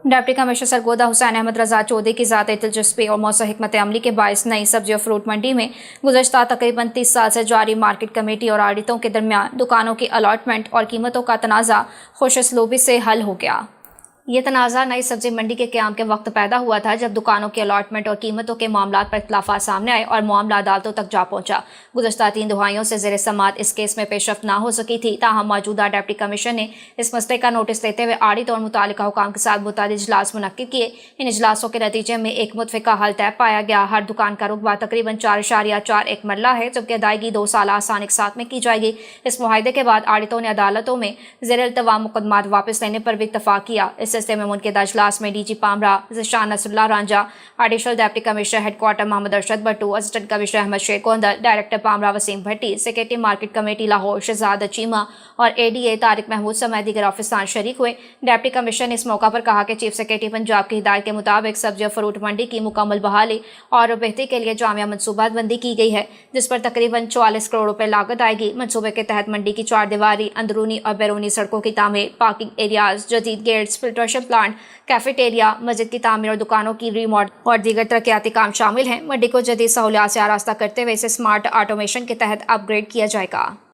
Deputy commissioner Sargodha Hussain Ahmad रजा चौधरी की ज़ाती दिलचस्पी और मौसर हिकमत अमली के बायस नई सब्जी और फ्रूट मंडी में गुज़श्ता तकरीबन 30 साल से जारी मार्केट कमेटी और आड़ितों के दरमियान दुकानों की अलॉटमेंट और कीमतों का तनाज़ा खुशअस्लूबी से हल हो गया। ये तनाज़ा नई सब्जी मंडी के क़याम के वक्त पैदा हुआ था, जब दुकानों की अलॉटमेंट और कीमतों के मामलात पर इख्तलाफात सामने आए और मामला अदालतों तक जा पहुंचा। गुज़श्ता 3 दहाइयों से ज़ेर समात इस केस में पेशरफ्त ना हो सकी थी, ताहम मौजूदा डिप्टी कमिश्नर ने इस मसले का नोटिस लेते हुए आड़ित और मुतालिका हुकाम के साथ मुतअद्दिद इजलास मुनक्किद किए। इन इजलासों के नतीजे में एक मुतफ़िका हल तय पाया गया। हर दुकान का रुकबा तकरीबन 4.41 मरला है, जबकि अदायगी 2 साल आसान एक साथ में की जाएगी। इस मुआहदे के बाद आड़ितों ने अदालतों में ज़ेर इल्तवाम मुकदमात वापस लेने पर भी इत्तफाक किया। इस सिलसिले में मुनक़िदा इजलास में DG PAMRA Zeeshan Nasrullah Ranjha, additional deputy commissioner headquarter Mohammad Arshad Battu, assistant commissioner Ahmed Sheikh Kondal, director PAMRA Waseem Bhatti, secretary market committee Lahore Shahzad Cheema और एडीए तारिक महमूद समेत दीगर ऑफिसरान शरीक हुए। डिप्टी कमिश्नर ने इस मौका पर कहा कि चीफ सेक्रेटरी पंजाब की हिदायत के मुताबिक सब्जी और फ्रूट मंडी की मुकम्मल बहाली और बेहतरी के लिए जामिया मनसूबाबंदी की गई है, जिस पर तकरीबन 44 करोड़ रुपए लागत आएगी। मनसूबे के तहत मंडी की 4 दीवारी, अंदरूनी और बैरूनी सड़कों की तामीर, पार्किंग एरियाज, जदीद गेट्स, फिल्ट्रेशन प्लांट, कैफेटेरिया, मस्जिद की तामीर और दुकानों की रीमॉडल और दीगर तरक्याती काम शामिल हैं। मंडी को जदीद सहूलियात से आरास्ता करते हुए इसे स्मार्ट ऑटोमेशन के तहत अपग्रेड किया जाएगा।